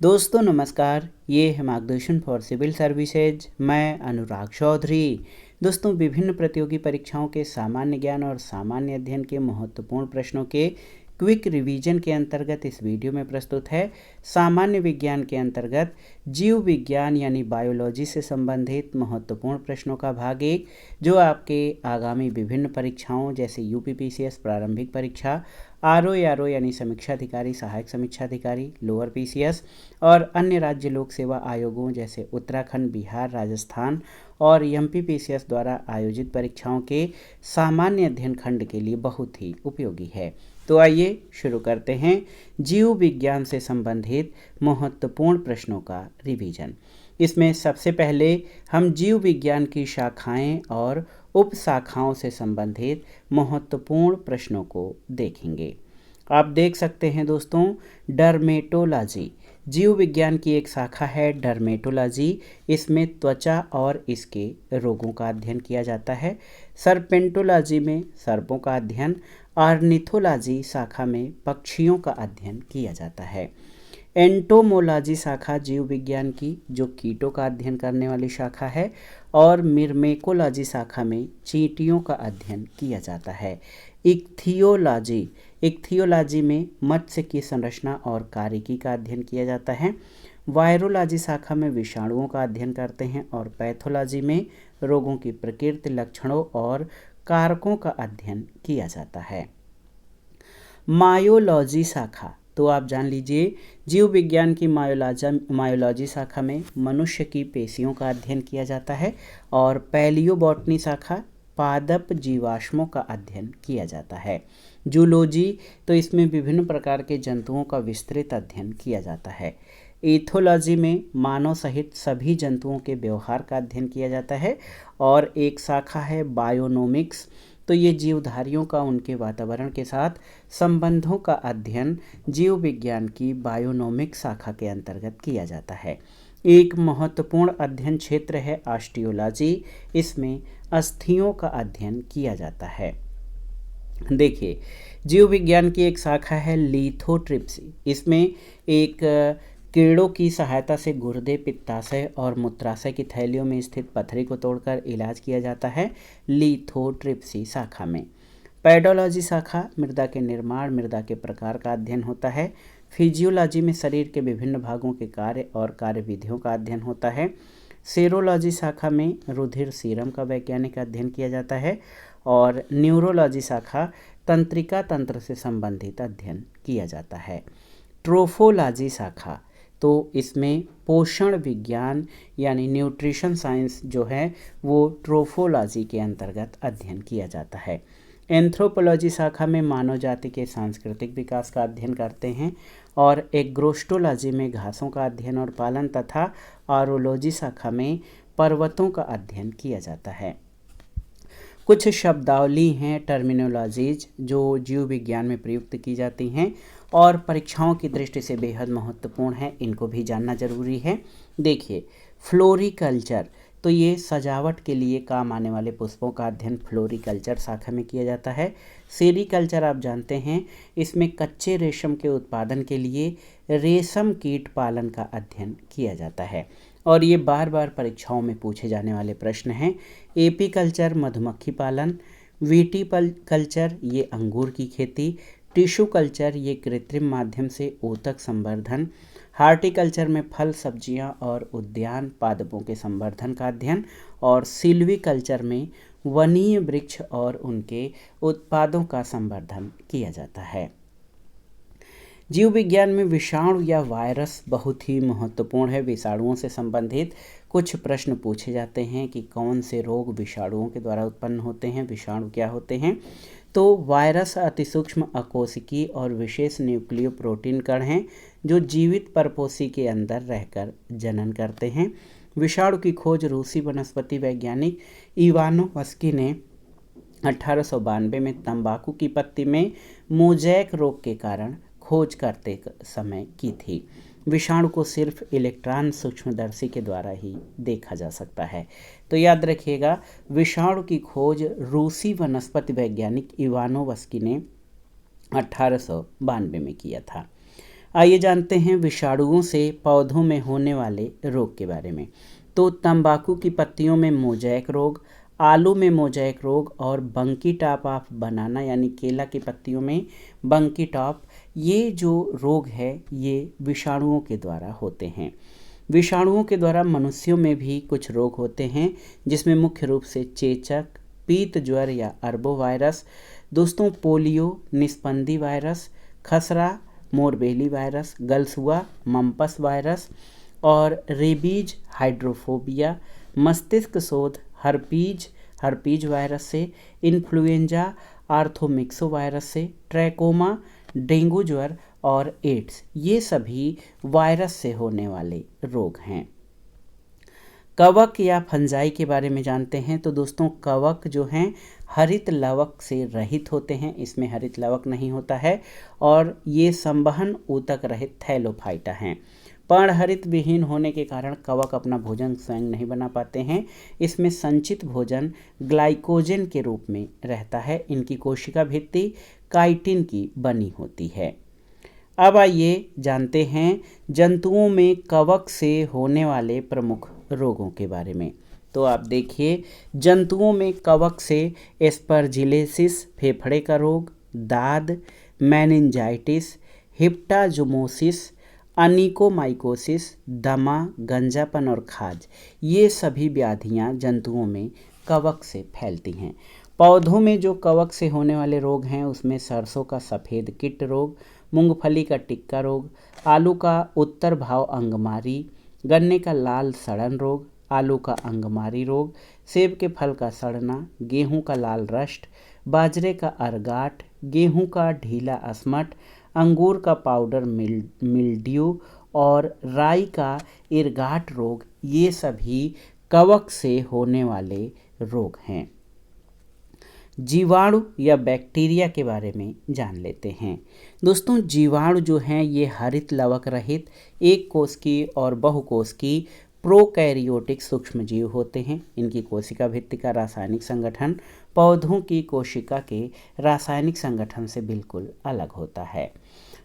दोस्तों नमस्कार, ये है मार्गदर्शन फॉर सिविल सर्विसेज। मैं अनुराग चौधरी। दोस्तों विभिन्न प्रतियोगी परीक्षाओं के सामान्य ज्ञान और सामान्य अध्ययन के महत्वपूर्ण प्रश्नों के क्विक रिवीजन के अंतर्गत इस वीडियो में प्रस्तुत है सामान्य विज्ञान के अंतर्गत जीव विज्ञान यानी बायोलॉजी से संबंधित महत्वपूर्ण प्रश्नों का भाग 1, जो आपके आगामी विभिन्न परीक्षाओं जैसे यूपीपीसीएस प्रारंभिक परीक्षा, आरओ यानी समीक्षा अधिकारी, सहायक समीक्षा अधिकारी, लोअर पीसीएस और अन्य राज्य लोक सेवा आयोगों जैसे उत्तराखंड, बिहार, राजस्थान और एमपीपीसीएस द्वारा आयोजित परीक्षाओं के सामान्य अध्ययन खंड के लिए बहुत ही उपयोगी है। तो आइए शुरू करते हैं जीव विज्ञान से संबंधित महत्वपूर्ण प्रश्नों का रिवीजन। इसमें सबसे पहले हम जीव विज्ञान की शाखाएं और उप शाखाओं से संबंधित महत्वपूर्ण प्रश्नों को देखेंगे। आप देख सकते हैं दोस्तों, डर्मेटोलॉजी जीव विज्ञान की एक शाखा है। डर्मेटोलॉजी इसमें त्वचा और इसके रोगों का अध्ययन किया जाता है। सर्पेंटोलॉजी में सर्पों का अध्ययन, ऑर्निथोलॉजी शाखा में पक्षियों का अध्ययन किया जाता है। एंटोमोलॉजी शाखा जीव विज्ञान की जो कीटों का अध्ययन करने वाली शाखा है, और मिर्मेकोलॉजी शाखा में चींटियों का अध्ययन किया जाता है। इक्थियोलॉजी में मत्स्य की संरचना और कार्यकी का अध्ययन किया जाता है। वायरोलॉजी शाखा में विषाणुओं का अध्ययन करते हैं और पैथोलॉजी में रोगों की प्रकृति, लक्षणों और कारकों का अध्ययन किया जाता है। मायोलॉजी शाखा, तो आप जान लीजिए जीव विज्ञान की मायोलॉजी शाखा में मनुष्य की पेशियों का अध्ययन किया जाता है। और पैलियोबॉटनी शाखा पादप जीवाश्मों का अध्ययन किया जाता है। जूलॉजी, तो इसमें विभिन्न प्रकार के जंतुओं का विस्तृत अध्ययन किया जाता है। एथोलॉजी में मानव सहित सभी जंतुओं के व्यवहार का अध्ययन किया जाता है। और एक शाखा है बायोनोमिक्स, तो ये जीवधारियों का उनके वातावरण के साथ संबंधों का अध्ययन जीव विज्ञान की बायोनोमिक्स शाखा के अंतर्गत किया जाता है। एक महत्वपूर्ण अध्ययन क्षेत्र है ऑस्टियोलॉजी, इसमें अस्थियों का अध्ययन किया जाता है। देखिए, जीव विज्ञान की एक शाखा है लिथोट्रिप्सी, इसमें एक कीड़ों की सहायता से गुर्दे, पित्ताशय और मूत्राशय की थैलियों में स्थित पथरी को तोड़कर इलाज किया जाता है लिथोट्रिप्सी शाखा में। पेडोलॉजी शाखा मृदा के निर्माण, मृदा के प्रकार का अध्ययन होता है। फिजियोलॉजी में शरीर के विभिन्न भागों के कार्य और कार्यविधियों का अध्ययन होता है। सेरोलॉजी शाखा में रुधिर, सीरम का वैज्ञानिक अध्ययन किया जाता है। और न्यूरोलॉजी शाखा तंत्रिका तंत्र से संबंधित अध्ययन किया जाता है। ट्रोफोलॉजी शाखा, तो इसमें पोषण विज्ञान यानी न्यूट्रिशन साइंस जो है वो ट्रोफोलॉजी के अंतर्गत अध्ययन किया जाता है। एंथ्रोपोलॉजी शाखा में मानव जाति के सांस्कृतिक विकास का अध्ययन करते हैं। और एग्रोस्टोलॉजी में घासों का अध्ययन और पालन तथा ऑरोलॉजी शाखा में पर्वतों का अध्ययन किया जाता है। कुछ शब्दावली हैं, टर्मिनोलॉजीज, जो जीव विज्ञान में प्रयुक्त की जाती हैं और परीक्षाओं की दृष्टि से बेहद महत्वपूर्ण है, इनको भी जानना जरूरी है। देखिए, फ्लोरिकल्चर, तो ये सजावट के लिए काम आने वाले पुष्पों का अध्ययन फ्लोरिकल्चर शाखा में किया जाता है। सेरीकल्चर आप जानते हैं, इसमें कच्चे रेशम के उत्पादन के लिए रेशम कीट पालन का अध्ययन किया जाता है। और ये बार बार परीक्षाओं में पूछे जाने वाले प्रश्न हैं। एपीकल्चर मधुमक्खी पालन, विटीकल्चर ये अंगूर की खेती, टिश्यू कल्चर ये कृत्रिम माध्यम से ऊतक संवर्धन, हार्टिकल्चर में फल, सब्जियां और उद्यान पादपों के संवर्धन का अध्ययन, और सिल्वीकल्चर में वनीय वृक्ष और उनके उत्पादों का संवर्धन किया जाता है। जीव विज्ञान में विषाणु या वायरस बहुत ही महत्वपूर्ण है। विषाणुओं से संबंधित कुछ प्रश्न पूछे जाते हैं कि कौन से रोग विषाणुओं के द्वारा उत्पन्न होते हैं, विषाणु क्या होते हैं। तो वायरस अतिसूक्ष्म अकोशिकीय और विशेष न्यूक्लियो प्रोटीन कण हैं जो जीवित परपोषी के अंदर रहकर जनन करते हैं। विषाणु की खोज रूसी वनस्पति वैज्ञानिक इवानोव्स्की ने 1892 में तंबाकू की पत्ती में मोजैक रोग के कारण खोज करते समय की थी। विषाणु को सिर्फ इलेक्ट्रॉन सूक्ष्मदर्शी के द्वारा ही देखा जा सकता है। तो याद रखिएगा, विषाणु की खोज रूसी वनस्पति वैज्ञानिक इवानोव्स्की ने 1892 में किया था। आइए जानते हैं विषाणुओं से पौधों में होने वाले रोग के बारे में। तो तंबाकू की पत्तियों में मोज़ेक रोग, आलू में मोज़ेक रोग और बंकी टॉप ऑफ बनाना यानी केला की पत्तियों में बंकी टॉप, ये जो रोग है ये विषाणुओं के द्वारा होते हैं। विषाणुओं के द्वारा मनुष्यों में भी कुछ रोग होते हैं, जिसमें मुख्य रूप से चेचक, पीत ज्वर या अरबो वायरस, दोस्तों पोलियो, निस्पंदी वायरस, खसरा, मोरबेली वायरस, गलसुआ, मम्पस वायरस और रेबीज, हाइड्रोफोबिया, मस्तिष्क शोथ, हर्पीज वायरस से, इन्फ्लुएंजा, आर्थोमिक्सो वायरस से, ट्रैकोमा, डेंगू ज्वर और एड्स, ये सभी वायरस से होने वाले रोग हैं। कवक या फंजाई के बारे में जानते हैं। तो दोस्तों कवक जो हैं हरित लवक से रहित होते हैं, इसमें हरित लवक नहीं होता है और ये संवहन ऊतक रहित थैलोफाइटा हैं। पर्णहरित विहीन होने के कारण कवक अपना भोजन स्वयं नहीं बना पाते हैं। इसमें संचित भोजन ग्लाइकोजन के रूप में रहता है। इनकी कोशिका भित्ति काइटिन की बनी होती है। अब आइए जानते हैं जंतुओं में कवक से होने वाले प्रमुख रोगों के बारे में। तो आप देखिए, जंतुओं में कवक से एस्परजिलोसिस फेफड़े का रोग, दाद, मेनिंजाइटिस, हिप्टाजुमोसिस, अनिकोमाइकोसिस, दमा, गंजापन और खाज, ये सभी व्याधियां जंतुओं में कवक से फैलती हैं। पौधों में जो कवक से होने वाले रोग हैं उसमें सरसों का सफ़ेद कीट रोग, मूंगफली का टिक्का रोग, आलू का उत्तर भाव अंगमारी, गन्ने का लाल सड़न रोग, आलू का अंगमारी रोग, सेब के फल का सड़ना, गेहूं का लाल रस्ट, बाजरे का अरगाट, गेहूं का ढीला असमट, अंगूर का पाउडर मिल्ड्यू और राई का इरगाट रोग, ये सभी कवक से होने वाले रोग हैं। जीवाणु या बैक्टीरिया के बारे में जान लेते हैं। दोस्तों जीवाणु जो हैं ये हरित लवक रहित एक कोशिकीय और बहुकोशिकीय प्रोकैरियोटिक सूक्ष्मजीव होते हैं। इनकी कोशिका भित्ति का रासायनिक संगठन पौधों की कोशिका के रासायनिक संगठन से बिल्कुल अलग होता है।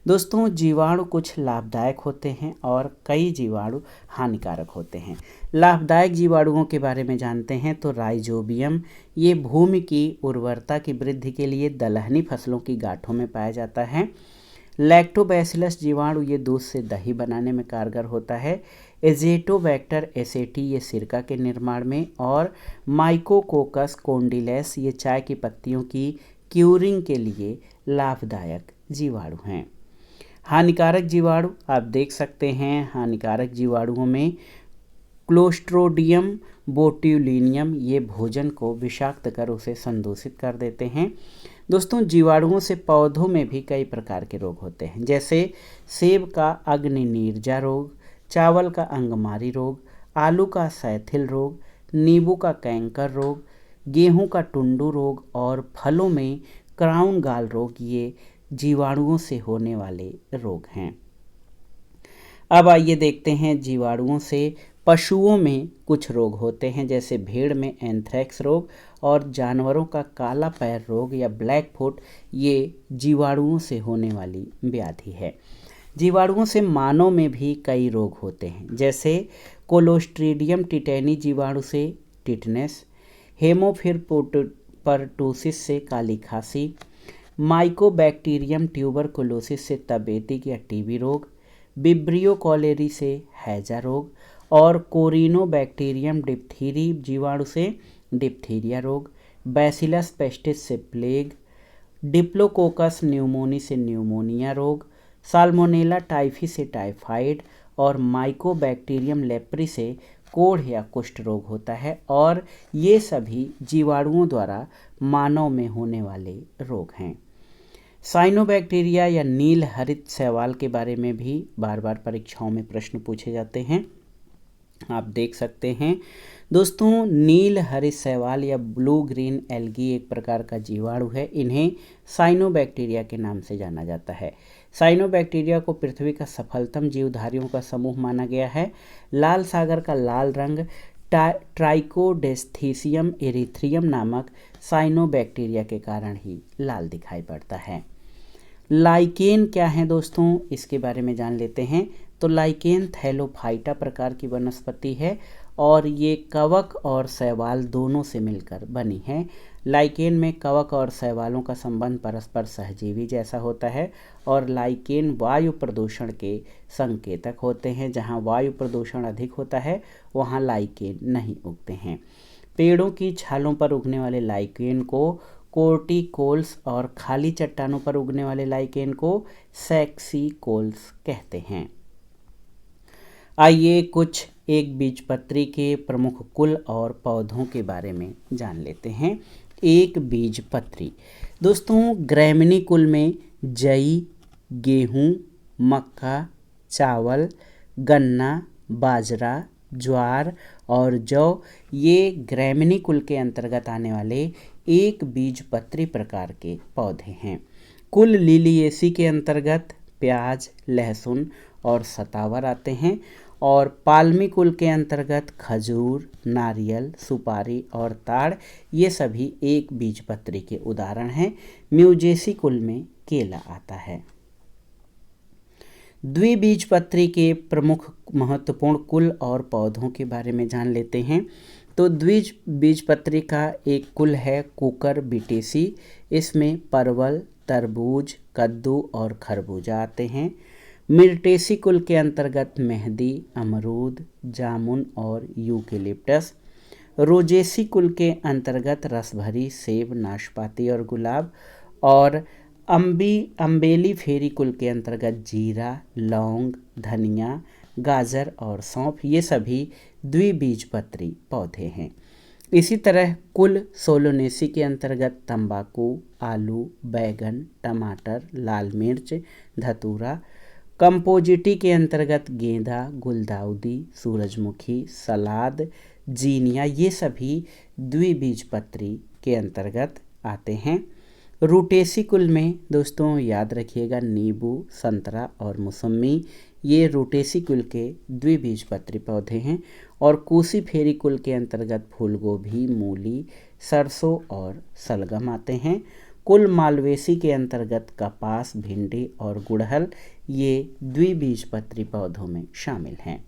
दोस्तों जीवाणु कुछ लाभदायक होते हैं और कई जीवाणु हानिकारक होते हैं। लाभदायक जीवाणुओं के बारे में जानते हैं तो राइजोबियम, ये भूमि की उर्वरता की वृद्धि के लिए दलहनी फसलों की गांठों में पाया जाता है। लैक्टोबैसिलस जीवाणु, ये दूध से दही बनाने में कारगर होता है। एजेटोबैक्टर एसेटी, ये सिरका के निर्माण में, और माइकोकोकस कोंडिलेस, ये चाय की पत्तियों की क्यूरिंग के लिए लाभदायक जीवाणु हैं। हानिकारक जीवाणु आप देख सकते हैं, हानिकारक जीवाणुओं में क्लोस्ट्रोडियम बोट्यूलिनियम, ये भोजन को विषाक्त कर उसे संदूषित कर देते हैं। दोस्तों जीवाणुओं से पौधों में भी कई प्रकार के रोग होते हैं, जैसे सेब का अग्निनीरजा रोग, चावल का अंगमारी रोग, आलू का सैथिल रोग, नींबू का कैंकर रोग, गेहूं का टुंडू रोग और फलों में क्राउन गाल रोग, ये जीवाणुओं से होने वाले रोग हैं। अब आइए देखते हैं जीवाणुओं से पशुओं में कुछ रोग होते हैं, जैसे भेड़ में एंथ्रेक्स रोग और जानवरों का काला पैर रोग या ब्लैक फुट, ये जीवाणुओं से होने वाली व्याधि है। जीवाणुओं से मानव में भी कई रोग होते हैं, जैसे कोलोस्ट्रीडियम टिटेनी जीवाणु से टिटनेस, हेमोफिलपर्टूसिस से काली खांसी, माइकोबैक्टीरियम ट्यूबरकुलोसिस से तपेदिक या टीबी रोग, विब्रियो कॉलेरी से हैजा रोग और कोरिनोबैक्टीरियम डिप्थीरी जीवाणु से डिप्थीरिया रोग, बैसिलस पेस्टिस से प्लेग, डिप्लोकोकस न्यूमोनी से न्यूमोनिया रोग, साल्मोनेला टाइफी से टाइफाइड और माइकोबैक्टीरियम लेप्री से कोढ़ या कुष्ठ रोग होता है। और ये सभी जीवाणुओं द्वारा मानव में होने वाले रोग हैं। साइनोबैक्टीरिया या नील हरित शैवाल के बारे में भी बार बार परीक्षाओं में प्रश्न पूछे जाते हैं। आप देख सकते हैं दोस्तों, नील हरित शैवाल या ब्लू ग्रीन एल्गी एक प्रकार का जीवाणु है। इन्हें साइनोबैक्टीरिया के नाम से जाना जाता है। साइनोबैक्टीरिया को पृथ्वी का सफलतम जीवधारियों का समूह माना गया है। लाल सागर का लाल रंग ट्राइकोडेस्थीसियम एरिथ्रियम नामक साइनोबैक्टीरिया के कारण ही लाल दिखाई पड़ता है। लाइकेन क्या है दोस्तों, इसके बारे में जान लेते हैं। तो लाइकेन थैलोफाइटा प्रकार की वनस्पति है और ये कवक और शैवाल दोनों से मिलकर बनी है। लाइकेन में कवक और शैवालों का संबंध परस्पर सहजीवी जैसा होता है और लाइकेन वायु प्रदूषण के संकेतक होते हैं। जहाँ वायु प्रदूषण अधिक होता है वहाँ लाइकेन नहीं उगते हैं। पेड़ों की छालों पर उगने वाले लाइकेन को कोर्टिकोल्स और खाली चट्टानों पर उगने वाले लाइकेन को सैक्सीकोल्स कहते हैं। आइए कुछ एक बीजपत्री के प्रमुख कुल और पौधों के बारे में जान लेते हैं। एक बीजपत्री दोस्तों, ग्रैमिनी कुल में जई, गेहूँ, मक्का, चावल, गन्ना, बाजरा, ज्वार और जौ ये ग्रैमिनी कुल के अंतर्गत आने वाले एक बीजपत्री प्रकार के पौधे हैं। कुल लिलिएसी के अंतर्गत प्याज, लहसुन और सतावर आते हैं और पाल्मी कुल के अंतर्गत खजूर, नारियल, सुपारी और ताड़ ये सभी एक बीजपत्री के उदाहरण हैं। म्यूजेसी कुल में केला आता है। द्विबीजपत्री के प्रमुख महत्वपूर्ण कुल और पौधों के बारे में जान लेते हैं। तो द्विबीजपत्री का एक कुल है कुकर बिटेसी। इसमें परवल, तरबूज, कद्दू और खरबूजा आते हैं। मिर्टेसी कुल के अंतर्गत मेहंदी, अमरूद, जामुन और यूकेलिप्टस। रोजेसी कुल के अंतर्गत रसभरी सेब, नाशपाती और गुलाब। और अम्बेली फेरी कुल के अंतर्गत जीरा, लौंग, धनिया, गाजर और सौंफ ये सभी द्विबीजपत्री पौधे हैं। इसी तरह कुल सोलोनेसी के अंतर्गत तंबाकू, आलू, बैगन, टमाटर, लाल मिर्च, धतूरा। कंपोजिटी के अंतर्गत गेंदा, गुलदाउदी, सूरजमुखी, सलाद, जीनिया ये सभी द्विबीजपत्री के अंतर्गत आते हैं। रूटेसी कुल में दोस्तों याद रखिएगा नींबू, संतरा और मौसमी ये रूटेसी कुल के द्विबीजपत्री पौधे हैं। और कूसी फेरी कुल के अंतर्गत फूलगोभी, मूली, सरसों और सलगम आते हैं। कुल मालवेसी के अंतर्गत कपास, भिंडी और गुड़हल ये द्विबीजपत्री पौधों में शामिल हैं।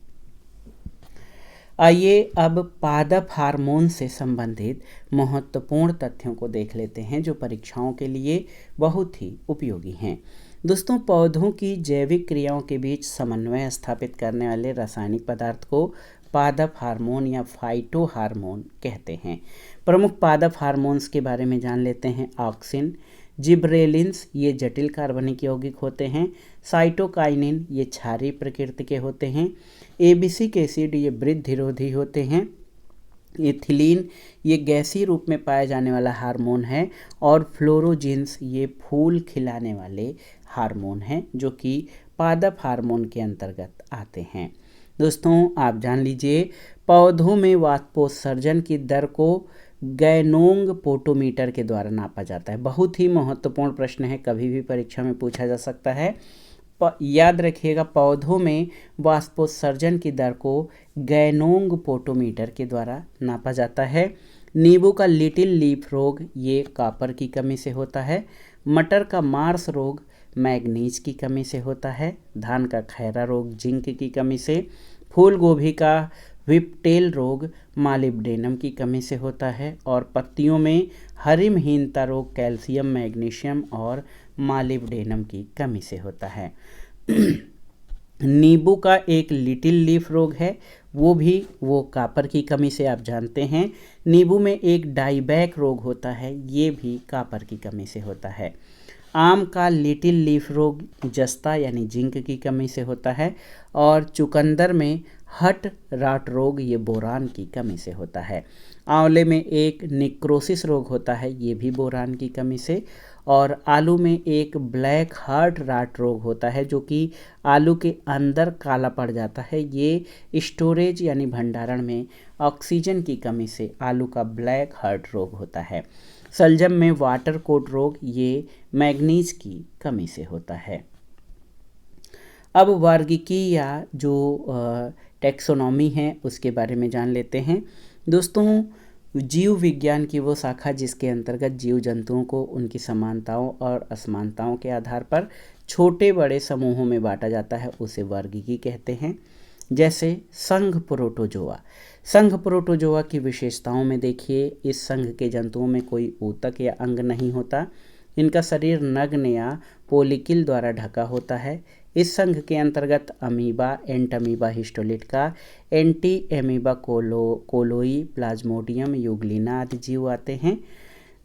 आइए अब पादप हार्मोन से संबंधित महत्वपूर्ण तथ्यों को देख लेते हैं जो परीक्षाओं के लिए बहुत ही उपयोगी हैं। दोस्तों, पौधों की जैविक क्रियाओं के बीच समन्वय स्थापित करने वाले रासायनिक पदार्थ को पादप हार्मोन या फाइटो हार्मोन कहते हैं। प्रमुख पादप हार्मोन्स के बारे में जान लेते हैं। ऑक्सिन, जिब्रेलिन्स ये जटिल कार्बनिक यौगिक होते हैं। साइटोकाइनिन ये क्षारीय प्रकृति के होते हैं। एबिसिक एसिड ये वृद्धिरोधी होते हैं। एथिलीन ये गैसीय रूप में पाया जाने वाला हार्मोन है। और फ्लोरोजिन्स ये फूल खिलाने वाले हार्मोन हैं जो कि पादप हार्मोन के अंतर्गत आते हैं। दोस्तों, आप जान लीजिए पौधों में वाष्पोत्सर्जन की दर को गैनोंग पोटोमीटर के द्वारा नापा जाता है। बहुत ही महत्वपूर्ण प्रश्न है, कभी भी परीक्षा में पूछा जा सकता है। याद रखिएगा पौधों में वाष्पोत्सर्जन की दर को गैनोंग पोटोमीटर के द्वारा नापा जाता है। नींबू का लिटिल लीफ रोग ये कॉपर की कमी से होता है। मटर का मार्स रोग मैग्नीज की कमी से होता है। धान का खैरा रोग जिंक की कमी से। फूल गोभी का विपटेल रोग मालिब्डेनम की कमी से होता है। और पत्तियों में हरिमहीनता रोग कैल्शियम, मैग्नीशियम और मालिब्डेनम की कमी से होता है। नींबू का एक लिटिल लीफ रोग है, वो कॉपर की कमी से आप जानते हैं। नींबू में एक डाईबैक रोग होता है, ये भी कॉपर की कमी से होता है। आम का लिटिल लीफ रोग जस्ता यानी जिंक की कमी से होता है। और चुकंदर में हट राट रोग ये बोरान की कमी से होता है। आंवले में एक निक्रोसिस रोग होता है, ये भी बोरान की कमी से। और आलू में एक ब्लैक हार्ट राट रोग होता है जो कि आलू के अंदर काला पड़ जाता है। ये स्टोरेज यानी भंडारण में ऑक्सीजन की कमी से आलू का ब्लैक हार्ट रोग होता है। शलजम में वाटर कोट रोग ये मैग्नीज की कमी से होता है। अब वर्गीकी या जो टैक्सोनॉमी है उसके बारे में जान लेते हैं। दोस्तों, जीव विज्ञान की वो शाखा जिसके अंतर्गत जीव जंतुओं को उनकी समानताओं और असमानताओं के आधार पर छोटे बड़े समूहों में बांटा जाता है उसे वर्गीकी कहते हैं। जैसे संघ प्रोटोजोआ। संघ प्रोटोजोआ की विशेषताओं में देखिए, इस संघ के जंतुओं में कोई ऊतक या अंग नहीं होता। इनका शरीर नग्न या पोलिकिल द्वारा ढका होता है। इस संघ के अंतर्गत amoeba, Entamoeba histolytica, Entamoeba coli, Plasmodium, Euglena आदि जीव आते हैं।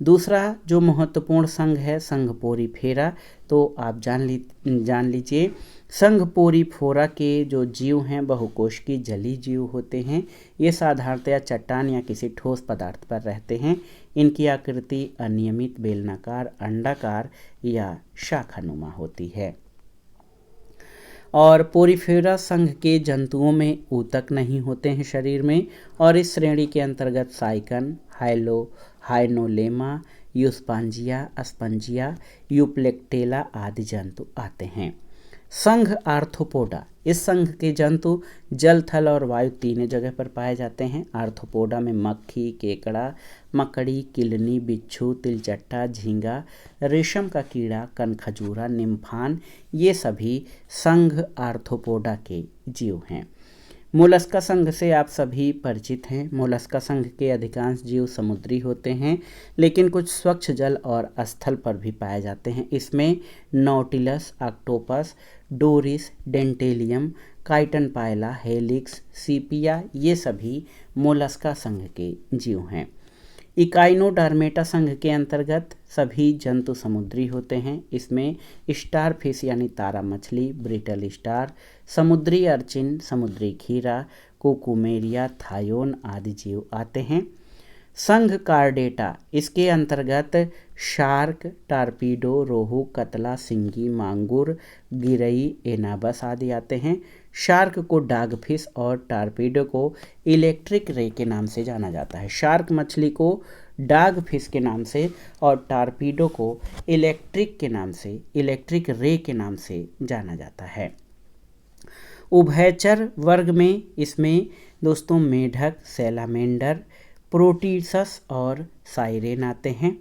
दूसरा जो महत्वपूर्ण संघ है संघ पोरीफेरा, तो आप जान लीजिए संघ पोरीफोरा के जो जीव हैं बहुकोशिकीय जलीय जीव होते हैं। ये साधारणतया चट्टान या किसी ठोस पदार्थ पर रहते हैं। इनकी आकृति अनियमित, बेलनाकार, अंडाकार या शाखानुमा होती है। और पोरीफेरा संघ के जंतुओं में ऊतक नहीं होते हैं शरीर में, और इस श्रेणी के अंतर्गत साइकन, हाइनोलेमा, यूस्पांजिया, अस्पंजिया, यूप्लेक्टेला आदि जंतु आते हैं। संघ आर्थ्रोपोडा। इस संघ के जंतु जल, थल और वायु तीनों जगह पर पाए जाते हैं। आर्थ्रोपोडा में मक्खी, केकड़ा, मकड़ी, किलनी, बिच्छू, तिलचट्टा, झींगा, रेशम का कीड़ा, कनखजूरा, निम्फान, ये सभी संघ आर्थ्रोपोडा के जीव हैं। मोलस्का संघ से आप सभी परिचित हैं। मोलस्का संघ के अधिकांश जीव समुद्री होते हैं, लेकिन कुछ स्वच्छ जल और स्थल पर भी पाए जाते हैं। इसमें Nautilus, Octopus, Doris, Dentalium, Chiton Pila, Helix, Sepia, ये सभी मोलस्का संघ के जीव हैं। इकाइनोडर्मेटा संघ के अंतर्गत सभी जंतु समुद्री होते हैं। इसमें स्टार फिश यानी तारा मछली, ब्रिटल स्टार, समुद्री अर्चिन, समुद्री खीरा, कोकुमेरिया, थायोन आदि जीव आते हैं। संघ कार्डेटा। इसके अंतर्गत शार्क, टारपीडो, रोहू, कतला, सिंगी, मांगुर, गिरई, एनाबस आदि आते हैं। शार्क को डॉगफिश और टारपीडो को इलेक्ट्रिक रे के नाम से जाना जाता है। शार्क मछली को डॉगफिश के नाम से और टारपीडो को इलेक्ट्रिक रे के नाम से जाना जाता है। उभयचर वर्ग में इसमें दोस्तों मेढक, सैलामेंडर, प्रोटीसस और साइरेन आते हैं।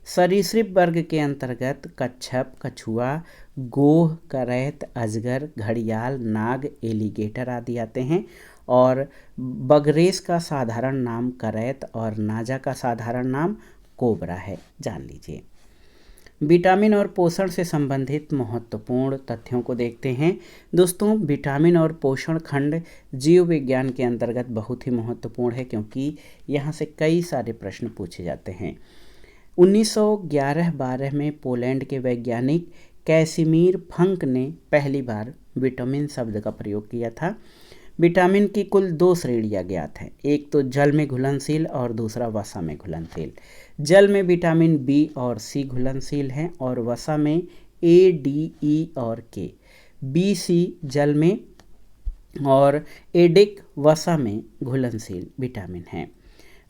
सरीसृप वर्ग के अंतर्गत कच्छप, कछुआ, गोह, करैत, अजगर, घड़ियाल, नाग, एलिगेटर आदि आते हैं। और बगरेस का साधारण नाम करैत और नाजा का साधारण नाम कोबरा है, जान लीजिए। विटामिन और पोषण से संबंधित महत्वपूर्ण तथ्यों को देखते हैं। दोस्तों, विटामिन और पोषण खंड जीव विज्ञान के अंतर्गत बहुत ही महत्वपूर्ण है, क्योंकि यहाँ से कई सारे प्रश्न पूछे जाते हैं। 1911-12 में पोलैंड के वैज्ञानिक कैसिमीर फंक ने पहली बार विटामिन शब्द का प्रयोग किया था। विटामिन की कुल 2 श्रेणियाँ ज्ञात हैं, एक तो जल में घुलनशील और दूसरा वसा में घुलनशील। जल में विटामिन बी और सी घुलनशील हैं और वसा में ए, डी, ई और के। बी, सी जल में और एडिक वसा में घुलनशील विटामिन हैं।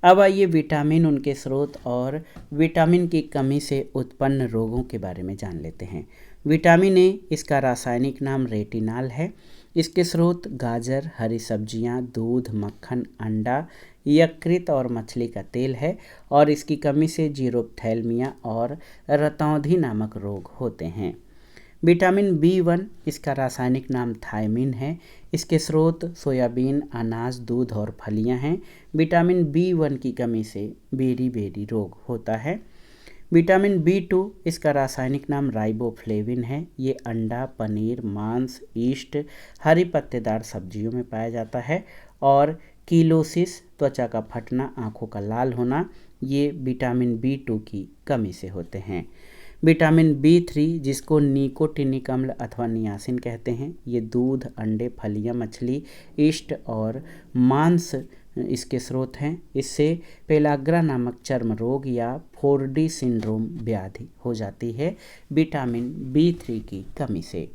अब आइए विटामिन, उनके स्रोत और विटामिन की कमी से उत्पन्न रोगों के बारे में जान लेते हैं। विटामिन ए, इसका रासायनिक नाम रेटिनाल है। इसके स्रोत गाजर, हरी सब्जियां, दूध, मक्खन, अंडा, यकृत और मछली का तेल है और इसकी कमी से जीरोप्थैल्मिया और रतौंधी नामक रोग होते हैं। विटामिन B1, इसका रासायनिक नाम थायमिन है। इसके स्रोत सोयाबीन, अनाज, दूध और फलियां हैं। विटामिन B1 की कमी से बेरी रोग होता है। विटामिन B2, इसका रासायनिक नाम राइबोफ्लेविन है। ये अंडा, पनीर, मांस, ईस्ट, हरी पत्तेदार सब्जियों में पाया जाता है। और कीलोसिस, त्वचा का फटना, आँखों का लाल होना, ये विटामिन B2 की कमी से होते हैं। विटामिन B3, जिसको निकोटिनिक अम्ल अथवा नियासिन कहते हैं, ये दूध, अंडे, फलियां, मछली, ईस्ट और मांस इसके स्रोत हैं। इससे पेलाग्रा नामक चर्म रोग या 4D सिंड्रोम व्याधि हो जाती है विटामिन B3 की कमी से।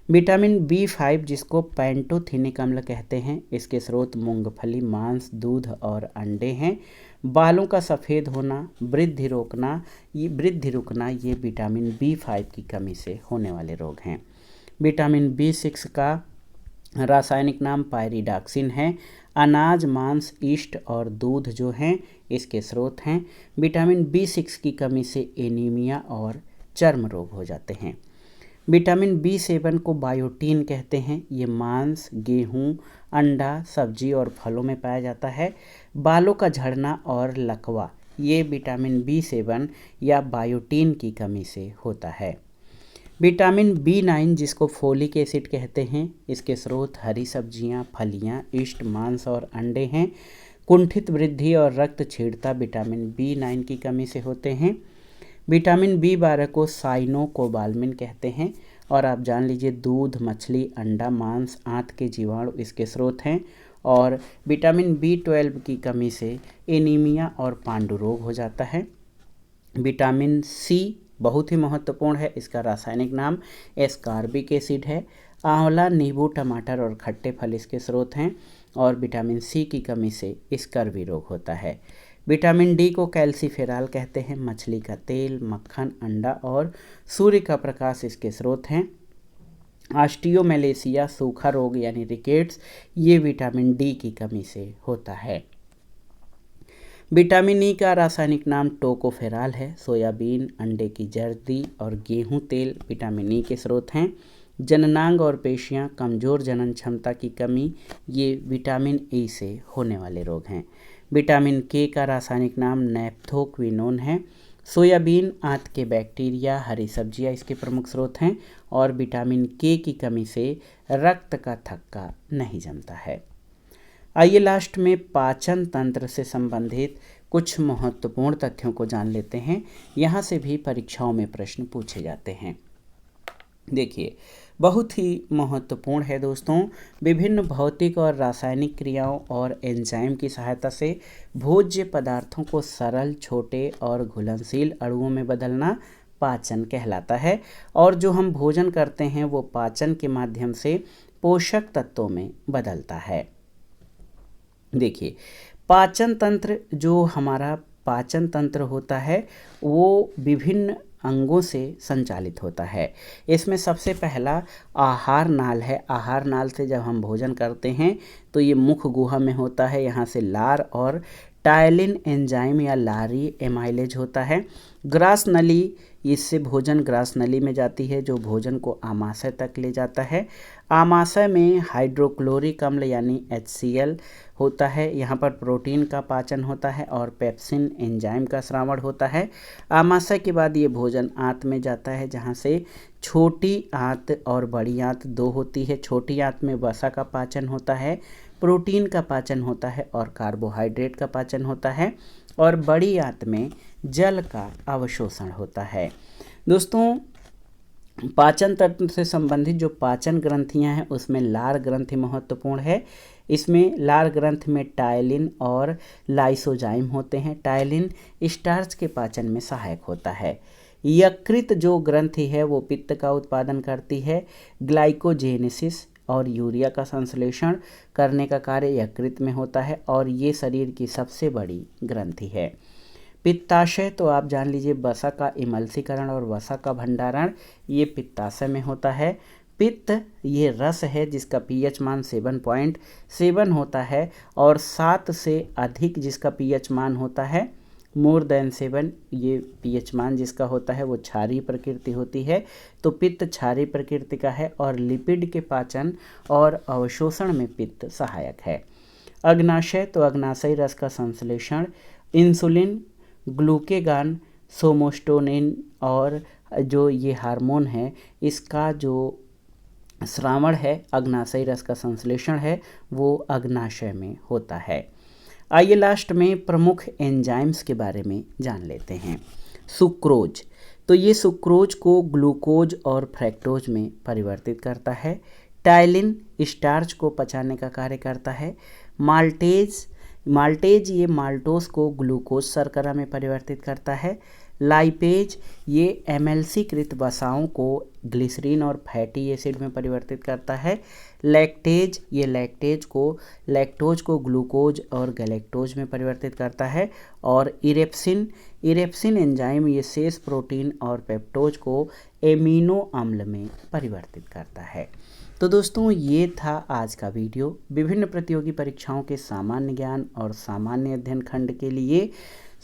विटामिन B5, जिसको पैंटोथिनिक अम्ल कहते हैं, इसके स्रोत मूंगफली, मांस, दूध और अंडे हैं। बालों का सफ़ेद होना, वृद्धि रुकना ये विटामिन B5 की कमी से होने वाले रोग हैं। विटामिन B6 का रासायनिक नाम पायरिडॉक्सिन है। अनाज, मांस, यीस्ट और दूध जो हैं इसके स्रोत हैं। विटामिन B6 की कमी से एनीमिया और चर्म रोग हो जाते हैं। विटामिन B7 को बायोटीन कहते हैं। ये मांस, गेहूँ, अंडा, सब्जी और फलों में पाया जाता है। बालों का झड़ना और लकवा ये विटामिन B7 या बायोटीन की कमी से होता है। विटामिन B9 जिसको फोलिक एसिड कहते हैं, इसके स्रोत हरी सब्जियां, फलियां, यीस्ट, मांस और अंडे हैं। कुंठित वृद्धि और रक्तक्षीणता विटामिन B9 की कमी से होते हैं। विटामिन B12 को साइनोकोबाल्मिन कहते हैं। और आप जान लीजिए दूध, मछली, अंडा, मांस, आंत के जीवाणु इसके स्रोत हैं। और विटामिन B12 की कमी से एनीमिया और पांडु रोग हो जाता है। विटामिन C बहुत ही महत्वपूर्ण है। इसका रासायनिक नाम एस्कॉर्बिक एसिड है। आंवला, नींबू, टमाटर और खट्टे फल इसके स्रोत हैं। और विटामिन C की कमी से स्कर्वी रोग होता है। विटामिन D को कैल्सीफेरॉल कहते हैं। मछली का तेल, मक्खन, अंडा और सूर्य का प्रकाश इसके स्रोत हैं। ऑस्टियोमैलेशिया, सूखा रोग यानी रिकेट्स, ये विटामिन D की कमी से होता है। विटामिन E का रासायनिक नाम टोकोफेरॉल है। सोयाबीन, अंडे की जर्दी और गेहूं तेल विटामिन E के स्रोत हैं। जननांग और पेशियां, कमज़ोर जनन क्षमता की कमी, ये विटामिन E से होने वाले रोग हैं। विटामिन K का रासायनिक नाम नैप्थोक्विनोन है। सोयाबीन, आंत के बैक्टीरिया, हरी सब्जियां इसके प्रमुख स्रोत हैं। और विटामिन K की कमी से रक्त का थक्का नहीं जमता है। आइए लास्ट में पाचन तंत्र से संबंधित कुछ महत्वपूर्ण तथ्यों को जान लेते हैं। यहाँ से भी परीक्षाओं में प्रश्न पूछे जाते हैं। देखिए, बहुत ही महत्वपूर्ण है दोस्तों। विभिन्न भौतिक और रासायनिक क्रियाओं और एंजाइम की सहायता से भोज्य पदार्थों को सरल, छोटे और घुलनशील अणुओं में बदलना पाचन कहलाता है। और जो हम भोजन करते हैं वो पाचन के माध्यम से पोषक तत्वों में बदलता है। देखिए, पाचन तंत्र, जो हमारा पाचन तंत्र होता है वो विभिन्न अंगों से संचालित होता है। इसमें सबसे पहला आहार नाल है। आहार नाल से जब हम भोजन करते हैं तो ये मुख गुहा में होता है। यहाँ से लार और टायलिन एंजाइम या लारी एमाइलेज होता है। ग्रास नली, इससे भोजन ग्रास नली में जाती है जो भोजन को आमाशय तक ले जाता है। आमाशय में हाइड्रोक्लोरिक अम्ल यानी HCl होता है। यहाँ पर प्रोटीन का पाचन होता है और पेप्सिन एंजाइम का श्रावण होता है। आमाशय के बाद ये भोजन आंत में जाता है जहाँ से छोटी आंत और बड़ी आंत दो होती है। छोटी आंत में वसा का पाचन होता है, प्रोटीन का पाचन होता है और कार्बोहाइड्रेट का पाचन होता है। और बड़ी आंत में जल का अवशोषण होता है। दोस्तों, पाचन तंत्र से संबंधित जो पाचन ग्रंथियां हैं उसमें लार ग्रंथि महत्वपूर्ण है। इसमें लार ग्रंथ में टायलिन और लाइसोजाइम होते हैं। टायलिन स्टार्च के पाचन में सहायक होता है। यकृत जो ग्रंथि है वो पित्त का उत्पादन करती है। ग्लाइकोजेनेसिस और यूरिया का संश्लेषण करने का कार्य यकृत में होता है और ये शरीर की सबसे बड़ी ग्रंथि है। पित्ताशय, तो आप जान लीजिए वसा का इमल्सीकरण और वसा का भंडारण ये पित्ताशय में होता है। पित्त ये रस है जिसका pH मान 7.7 होता है और 7 से अधिक जिसका pH मान होता है, मोर देन 7 ये pH मान जिसका होता है वो क्षारीय प्रकृति होती है। तो पित्त क्षारीय प्रकृति का है और लिपिड के पाचन और अवशोषण में पित्त सहायक है। अग्नाशय, तो अग्नाशयी रस का संश्लेषण इंसुलिन, ग्लूकेगान, सोमोस्टोनिन और जो ये हार्मोन है इसका जो श्रावण है, अग्नाशयी रस का संश्लेषण है, वो अग्नाशय में होता है। आइए लास्ट में प्रमुख एंजाइम्स के बारे में जान लेते हैं। सुक्रोज, तो ये सुक्रोज को ग्लूकोज और फ्रैक्टोज में परिवर्तित करता है। टायलिन स्टार्च को पचाने का कार्य करता है। माल्टेज ये माल्टोज को ग्लूकोज शर्करा में परिवर्तित करता है। लाइपेज ये एमएलसी कृत वसाओं को ग्लिसरीन और फैटी एसिड में परिवर्तित करता है। लैक्टेज ये लैक्टोज को ग्लूकोज और गैलेक्टोज में परिवर्तित करता है। और इरेप्सिन एंजाइम ये शेष प्रोटीन और पेप्टोज को एमिनो अम्ल में परिवर्तित करता है। तो दोस्तों ये था आज का वीडियो। विभिन्न प्रतियोगी परीक्षाओं के सामान्य ज्ञान और सामान्य अध्ययन खंड के लिए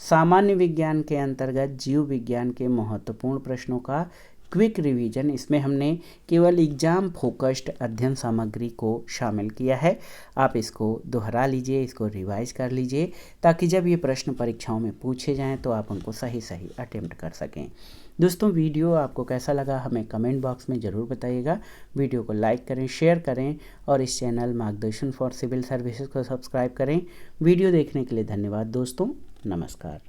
सामान्य विज्ञान के अंतर्गत जीव विज्ञान के महत्वपूर्ण प्रश्नों का क्विक रिवीजन। इसमें हमने केवल एग्जाम फोकस्ड अध्ययन सामग्री को शामिल किया है। आप इसको दोहरा लीजिए, इसको रिवाइज कर लीजिए, ताकि जब ये प्रश्न परीक्षाओं में पूछे जाएं तो आप उनको सही सही अटेम्प्ट कर सकें। दोस्तों वीडियो आपको कैसा लगा हमें कमेंट बॉक्स में ज़रूर बताइएगा। वीडियो को लाइक करें, शेयर करें और इस चैनल मार्गदर्शन फॉर सिविल सर्विसेज को सब्सक्राइब करें। वीडियो देखने के लिए धन्यवाद दोस्तों। नमस्कार।